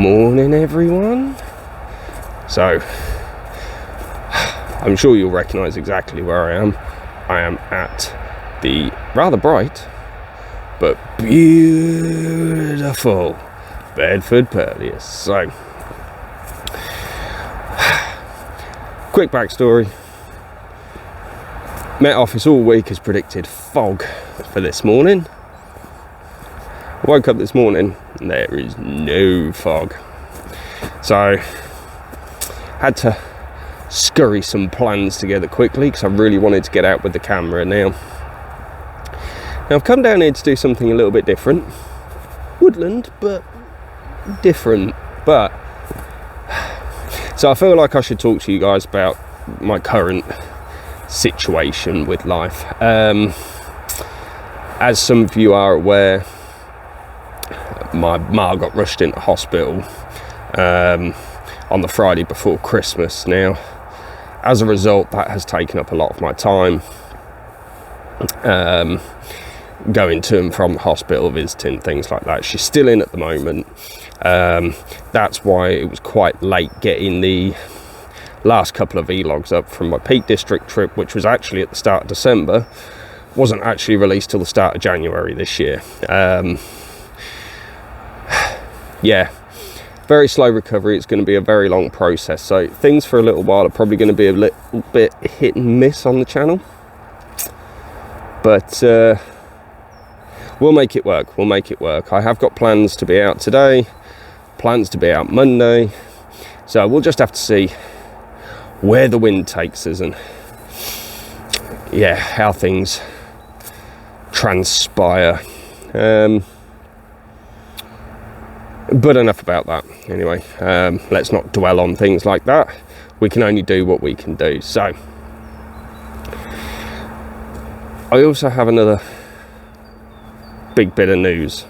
Morning, everyone. So, I'm sure you'll recognise exactly where I am. I am at the rather bright but beautiful Bedford Purlieu. So, quick backstory. Met Office all week has predicted fog for this morning. I woke up this morning and there is no fog. So, had to scurry some plans together quickly because I really wanted to get out with the camera now. Now I've come down here to do something a little bit different. Woodland, but different. But so I feel like I should talk to you guys about my current situation with life. As some of you are aware, my ma got rushed into hospital on the Friday before Christmas. Now, as a result, that has taken up a lot of my time, going to and from the hospital, visiting, things like that. She's still in at the moment. That's why it was quite late getting the last couple of vlogs up from my Peak District trip, which was actually at the start of December. Wasn't actually released till the start of January this year. Yeah, very slow recovery. It's going to be a very long process, so things for a little while are probably going to be a little bit hit and miss on the channel, but we'll make it work. I have got plans to be out today, plans to be out Monday, so we'll just have to see where the wind takes us and yeah, how things transpire. But enough about that. Anyway, let's not dwell on things like that. We can only do what we can do. So, I also have another big bit of news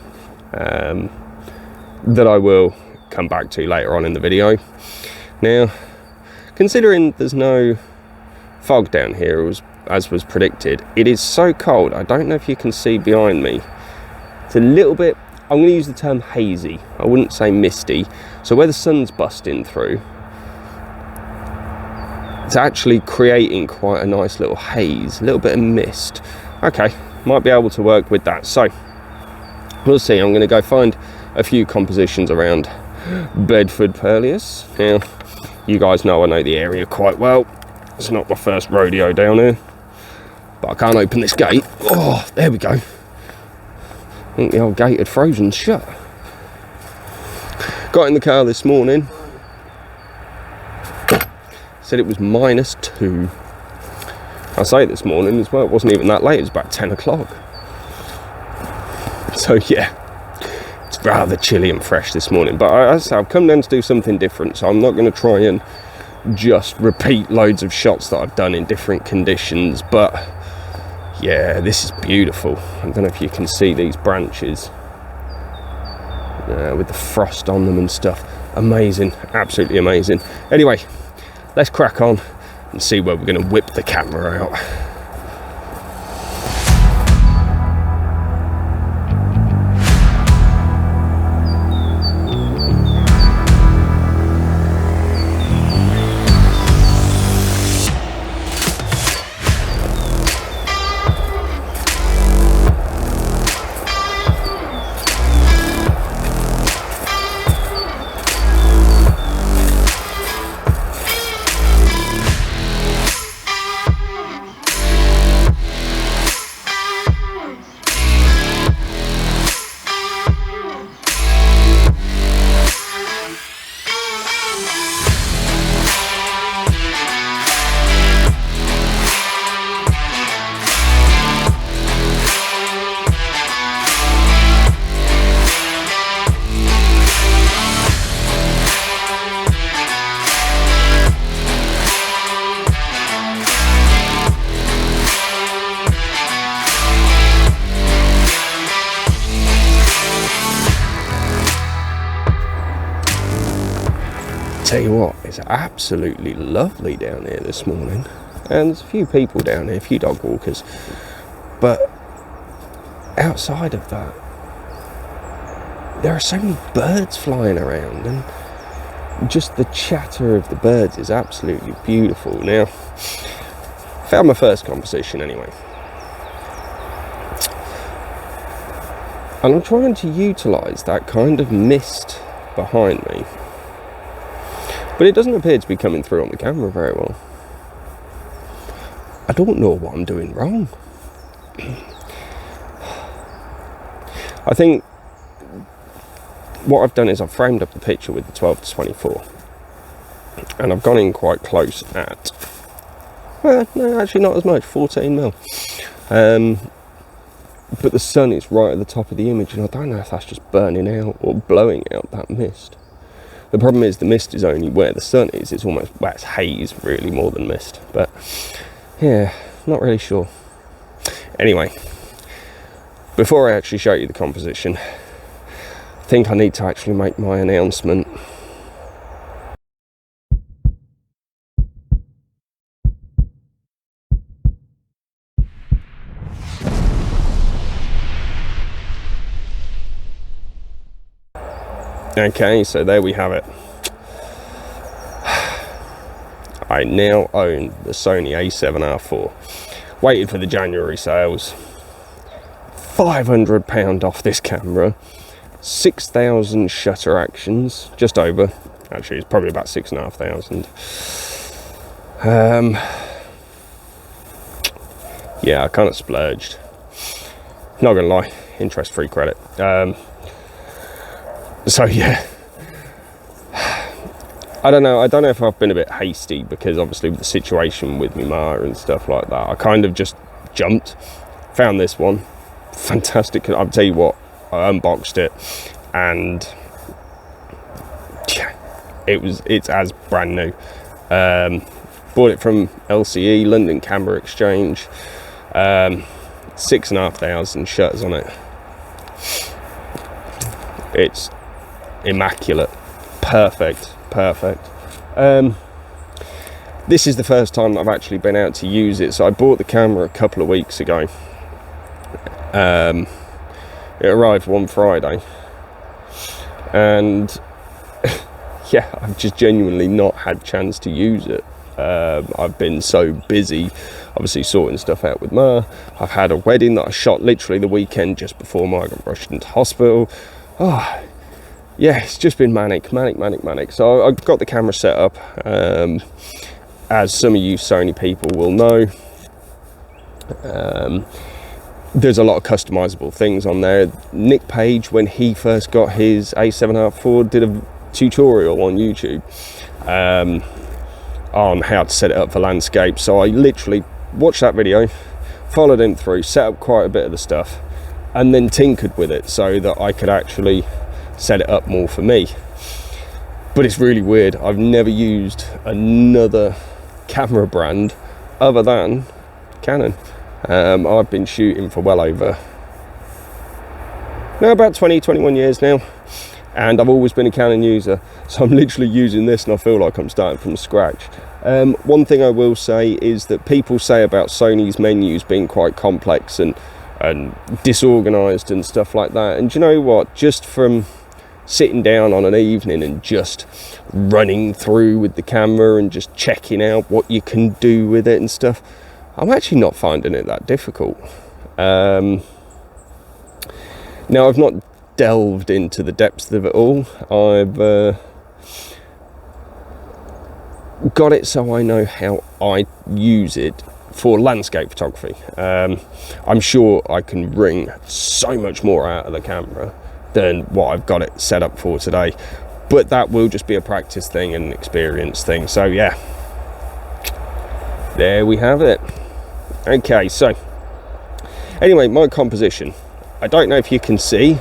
that I will come back to later on in the video. Now, considering there's no fog down here as was predicted, it is so cold. I don't know if you can see behind me. It's a little bit, I'm going to use the term hazy. I wouldn't say misty. So where the sun's busting through, it's actually creating quite a nice little haze, a little bit of mist. Okay, might be able to work with that. So we'll see. I'm going to go find a few compositions around Bedford Purlieu. Now, you guys know I know the area quite well. It's not my first rodeo down here, but I can't open this gate. Oh, there we go. I think the old gate had frozen shut. Got in the car this morning. Said it was -2. I say this morning as well, it wasn't even that late, it was about 10 o'clock. So yeah, it's rather chilly and fresh this morning. But as I say, I've come down to do something different, so I'm not going to try and just repeat loads of shots that I've done in different conditions. But yeah, this is beautiful. I don't know if you can see these branches with the frost on them and stuff. Amazing, absolutely amazing. Anyway, let's crack on and see where we're going to whip the camera out. Tell you what, it's absolutely lovely down here this morning, and there's a few people down here, a few dog walkers, but outside of that, there are so many birds flying around, and just the chatter of the birds is absolutely beautiful. Now, found my first composition anyway, and I'm trying to utilise that kind of mist behind me, but it doesn't appear to be coming through on the camera very well. I don't know what I'm doing wrong. I think what I've done is I've framed up the picture with the 12-24, and I've gone in quite close at, well, no, actually not as much, 14mm. But the sun is right at the top of the image, and I don't know if that's just burning out or blowing out that mist. The problem is the mist is only where the sun is. It's almost, well, it's haze really more than mist, but yeah, not really sure. Anyway, before I actually show you the composition, I think I need to actually make my announcement. Okay, so there we have it. I now own the Sony a7R4. Waited for the January sales. £500 off this camera. 6,000 shutter actions, just over. Actually, it's probably about 6,500. Yeah, I kind of splurged. Not gonna lie, interest-free credit. So yeah, I don't know if I've been a bit hasty, because obviously with the situation with my ma and stuff like that, I kind of just jumped, found this one, fantastic. I'll tell you what, I unboxed it, and yeah, it's as brand new. Bought it from LCE, London Camera Exchange. 6,500 shutters on it. It's immaculate, perfect. This is the first time that I've actually been out to use it. So I bought the camera a couple of weeks ago. It arrived one Friday, and yeah, I've just genuinely not had chance to use it. I've been so busy, obviously sorting stuff out with Ma. I've had a wedding that I shot literally the weekend just before Ma got rushed into hospital. Oh, yeah, it's just been manic. So I got the camera set up. As some of you Sony people will know, there's a lot of customizable things on there. Nick Page, when he first got his a7R4, did a tutorial on YouTube on how to set it up for landscape. So I literally watched that video, followed him through, set up quite a bit of the stuff, and then tinkered with it so that I could actually set it up more for me. But it's really weird, I've never used another camera brand other than Canon. I've been shooting for well over about 21 years now, and I've always been a Canon user, so I'm literally using this and I feel like I'm starting from scratch. One thing I will say is that people say about Sony's menus being quite complex and disorganized and stuff like that, and you know what, just from sitting down on an evening and just running through with the camera and just checking out what you can do with it and stuff, I'm actually not finding it that difficult. Now, I've not delved into the depths of it all. I've got it so I know how I use it for landscape photography. I'm sure I can wring so much more out of the camera than what I've got it set up for today, but that will just be a practice thing and an experience thing. So yeah, there we have it. Okay, so anyway, my composition, I don't know if you can see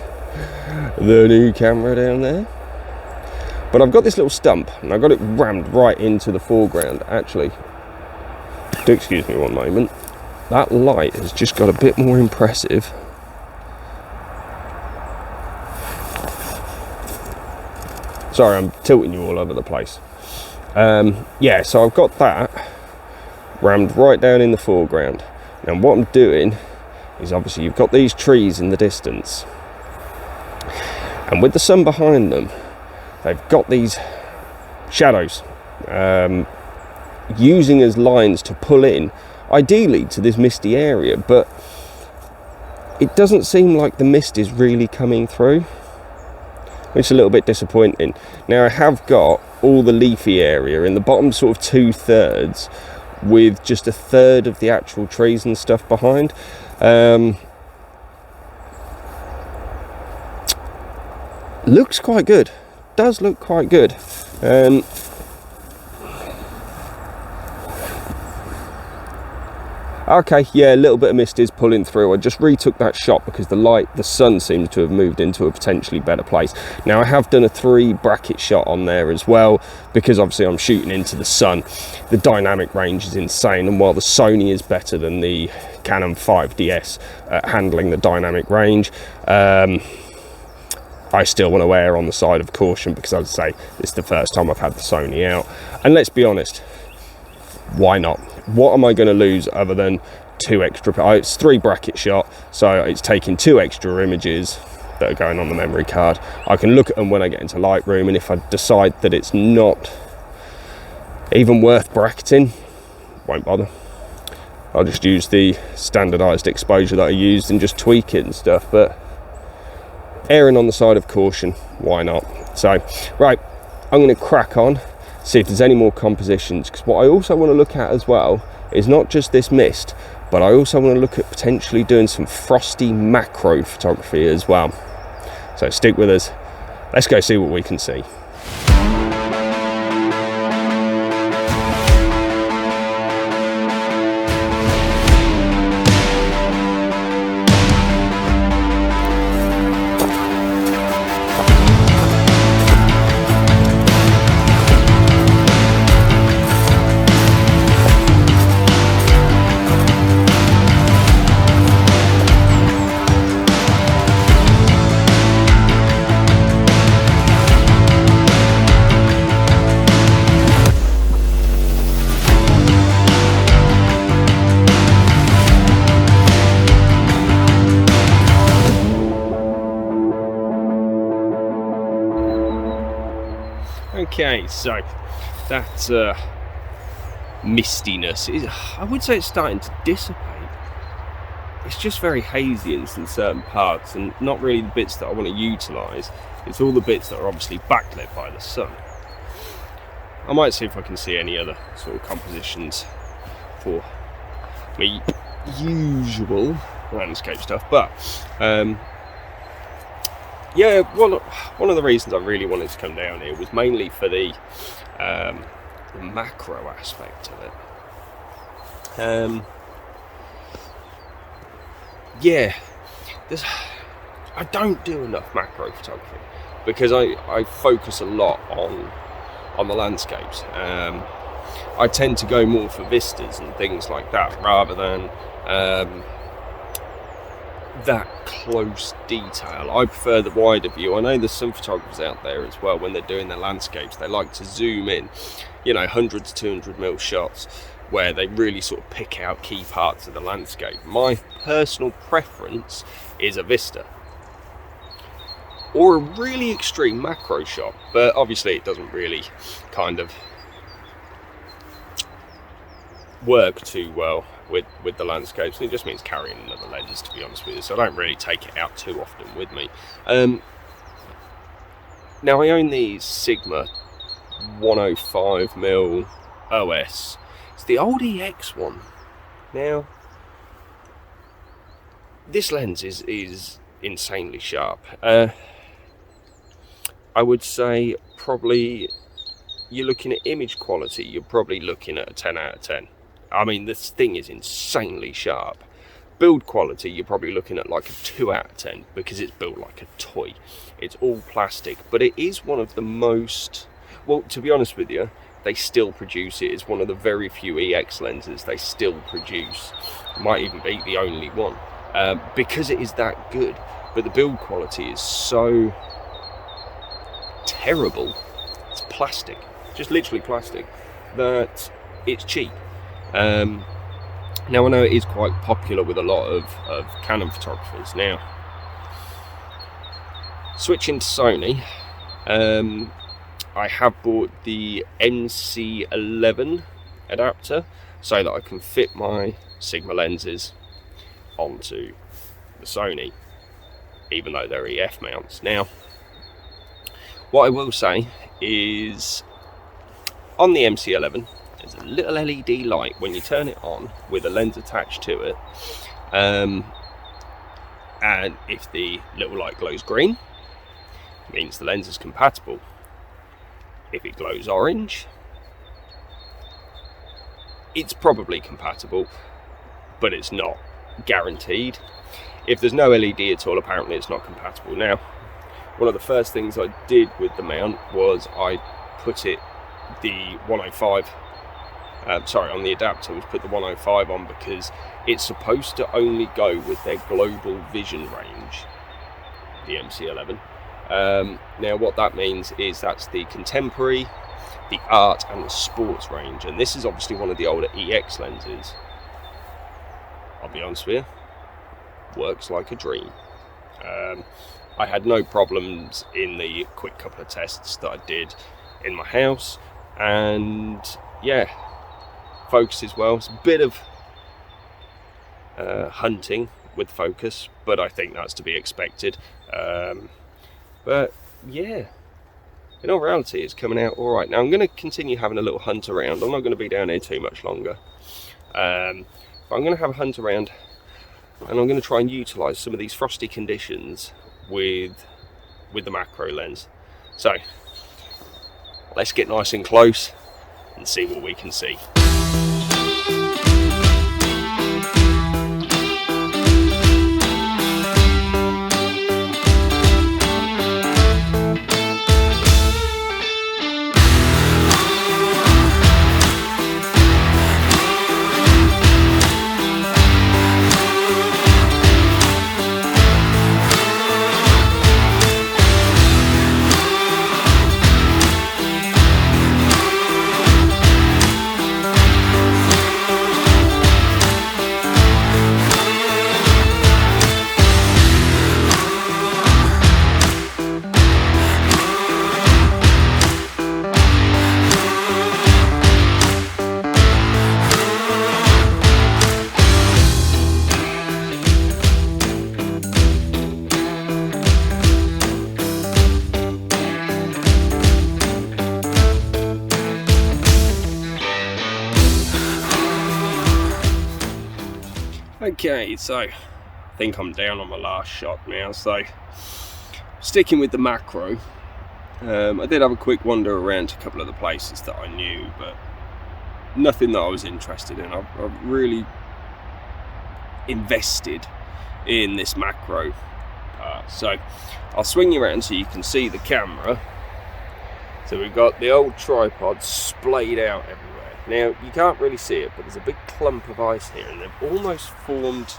the new camera down there, but I've got this little stump and I've got it rammed right into the foreground. Actually, do excuse me one moment, that light has just got a bit more impressive. Sorry, I'm tilting you all over the place. Yeah, so I've got that rammed right down in the foreground. And what I'm doing is, obviously you've got these trees in the distance. And with the sun behind them, they've got these shadows using as lines to pull in, ideally to this misty area, but it doesn't seem like the mist is really coming through, which is a little bit disappointing. Now I have got all the leafy area in the bottom sort of 2/3 with just 1/3 of the actual trees and stuff behind. Looks quite good, does look quite good. Okay, yeah, a little bit of mist is pulling through. I just retook that shot because the sun seems to have moved into a potentially better place. Now I have done a 3 bracket shot on there as well, because obviously I'm shooting into the sun. The dynamic range is insane, and while the Sony is better than the Canon 5DS at handling the dynamic range, I still want to err on the side of caution, because as I say, it's the first time I've had the Sony out. And let's be honest, why not? What am I going to lose other than 2 extra? It's 3 bracket shot, so it's taking 2 extra images that are going on the memory card. I can look at them when I get into Lightroom, and if I decide that it's not even worth bracketing, won't bother. I'll just use the standardized exposure that I used and just tweak it and stuff. But erring on the side of caution, why not? So right, I'm going to crack on, see if there's any more compositions, because what I also want to look at as well is not just this mist, but I also want to look at potentially doing some Frosty macro photography as well. So stick with us, let's go see what we can see. Okay, so that mistiness is, I would say it's starting to dissipate. It's just very hazy in some certain parts, and not really the bits that I want to utilise. It's all the bits that are obviously backlit by the sun. I might see if I can see any other sort of compositions for my usual landscape stuff, but yeah, well, one of the reasons I really wanted to come down here was mainly for the macro aspect of it. Yeah, I don't do enough macro photography because I focus a lot on the landscapes. I tend to go more for vistas and things like that rather than that close detail. I prefer the wider view. I know there's some photographers out there as well, when they're doing their landscapes, they like to zoom in, 100 to 200 mil shots where they really sort of pick out key parts of the landscape. My personal preference is a vista or a really extreme macro shot, but obviously it doesn't really kind of work too well with the landscapes, and it just means carrying another lens, to be honest with you, so I don't really take it out too often with me. Now I own the Sigma 105mm OS. It's the old EX one. Now this lens is insanely sharp. I would say probably you're looking at image quality, you're probably looking at a 10 out of 10. I mean, this thing is insanely sharp. Build quality, you're probably looking at like a 2 out of 10 because it's built like a toy. It's all plastic, but it is one of the most, well, to be honest with you, they still produce it. It's one of the very few EX lenses they still produce. It might even be the only one because it is that good. But the build quality is so terrible. It's plastic, just literally plastic, that it's cheap. Now I know it is quite popular with a lot of Canon photographers. Now Switching to Sony, I have bought the NC11 adapter so that I can fit my Sigma lenses onto the Sony, even though they're EF mounts. Now, what I will say is, on the MC11, there's a little LED light when you turn it on with a lens attached to it, and if the little light glows green, it means the lens is compatible. If it glows orange, it's probably compatible, but it's not guaranteed. If there's no LED at all, apparently it's not compatible. Now, one of the first things I did with the mount was I put it the 105 on the adapter, was put the 105 on, because it's supposed to only go with their global vision range, the MC11. Now what that means is that's the contemporary, the art and the sports range, and this is obviously one of the older EX lenses. I'll be honest with you, works like a dream. I had no problems in the quick couple of tests that I did in my house, and yeah, focuses well. It's a bit of hunting with focus, but I think that's to be expected. But yeah, in all reality, it's coming out all right. Now I'm going to continue having a little hunt around. I'm not going to be down here too much longer, but I'm going to have a hunt around, and I'm going to try and utilise some of these frosty conditions with the macro lens. So let's get nice and close and see what we can see. Okay, so I think I'm down on my last shot now, so sticking with the macro, I did have a quick wander around to a couple of the places that I knew, but nothing that I was interested in. I've really invested in this macro part, so I'll swing you around so you can see the camera. So we've got the old tripod splayed out everywhere. Now, you can't really see it, but there's a big clump of ice here, and they've almost formed,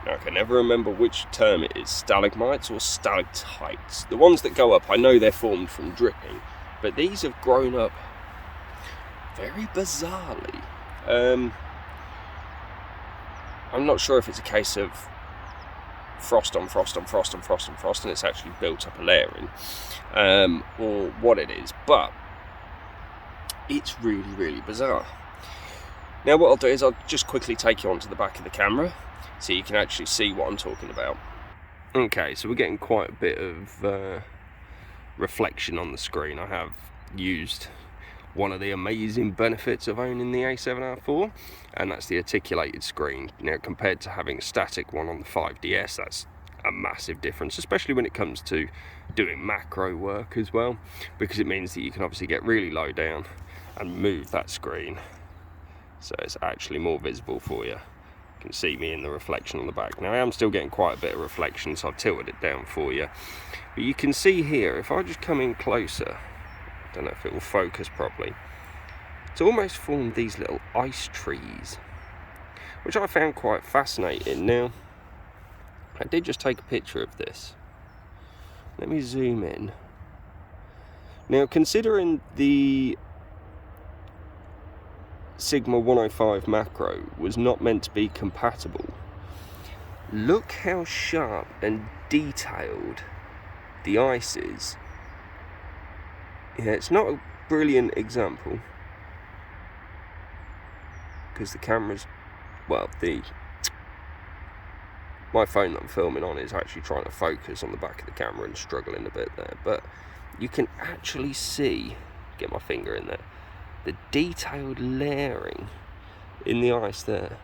now I can never remember which term it is, stalagmites or stalactites. The ones that go up, I know they're formed from dripping, but these have grown up very bizarrely. I'm not sure if it's a case of frost on frost on frost on frost on frost, and it's actually built up a layering, or what it is, but it's really, really bizarre. Now what I'll do is I'll just quickly take you onto the back of the camera so you can actually see what I'm talking about. Okay, so we're getting quite a bit of reflection on the screen. I have used one of the amazing benefits of owning the A7R4, and that's the articulated screen. Now, compared to having a static one on the 5DS, that's a massive difference, especially when it comes to doing macro work as well, because it means that you can obviously get really low down and move that screen so it's actually more visible for you. You can see me in the reflection on the back. Now I am still getting quite a bit of reflection, so I've tilted it down for you, but you can see here, if I just come in closer, I don't know if it will focus properly, it's almost formed these little ice trees, which I found quite fascinating. Now I did just take a picture of this. Let me zoom in. Now, considering the Sigma 105 macro was not meant to be compatible, look how sharp and detailed the ice is. Yeah, it's not a brilliant example because the camera's, well, my phone that I'm filming on is actually trying to focus on the back of the camera and struggling a bit there, but you can actually see, get my finger in there, the detailed layering in the ice there.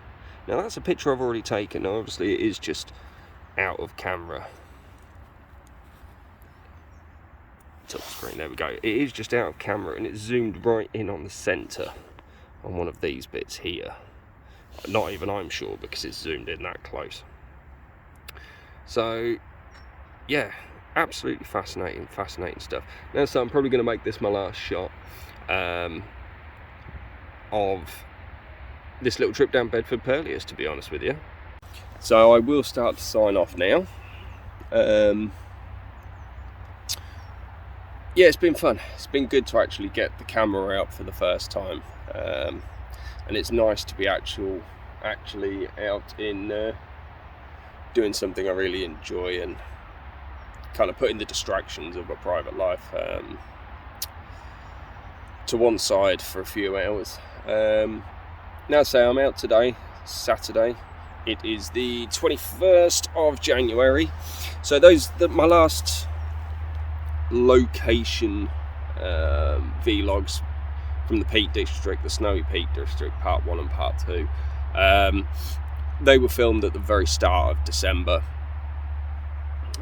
Now that's a picture I've already taken. Now obviously it is just out of camera. Top screen, there we go. It is just out of camera and it's zoomed right in on the centre on one of these bits here. Not even I'm sure because it's zoomed in that close. So yeah, absolutely fascinating stuff. Now, so I'm probably going to make this my last shot of this little trip down Bedford Purlieu, to be honest with you. So I will start to sign off now. Yeah, it's been fun. It's been good to actually get the camera out for the first time, and it's nice to be actually out in doing something I really enjoy and kind of putting the distractions of my private life to one side for a few hours. Now, say I'm out today, Saturday. It is the 21st of January. So my last location vlogs from the Peak District, the Snowy Peak District, part 1 and part 2. They were filmed at the very start of December.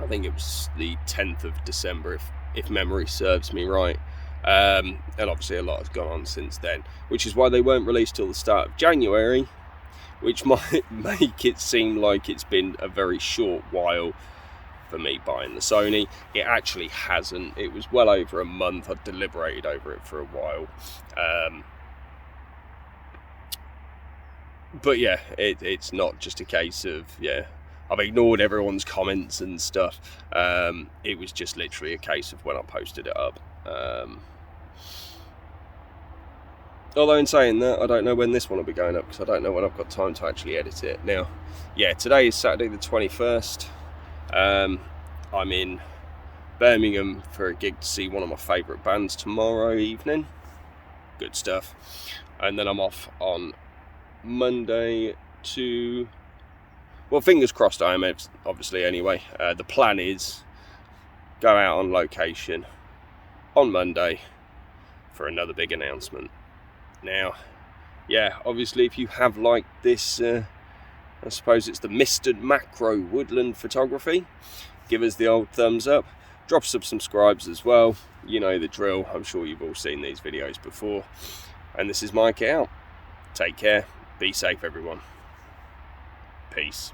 I think it was the 10th of December, if memory serves me right. And obviously a lot has gone on since then, which is why they weren't released till the start of January, which might make it seem like it's been a very short while for me buying the Sony. It actually hasn't. It was well over a month. I deliberated over it for a while. But yeah, it's not just a case of, yeah, I've ignored everyone's comments and stuff. It was just literally a case of when I posted it up. Although in saying that, I don't know when this one will be going up because I don't know when I've got time to actually edit it. Now, yeah, today is Saturday the 21st. I'm in Birmingham for a gig to see one of my favourite bands tomorrow evening. Good stuff. And then I'm off on Monday to, well, fingers crossed I am, obviously, anyway. The plan is go out on location on Monday for another big announcement. Now, yeah, obviously if you have liked this, I suppose it's the Mr. Macro Woodland photography, give us the old thumbs up, drop some subscribes as well. You know the drill. I'm sure you've all seen these videos before. And this is Mike out. Take care. Be safe, everyone. Peace.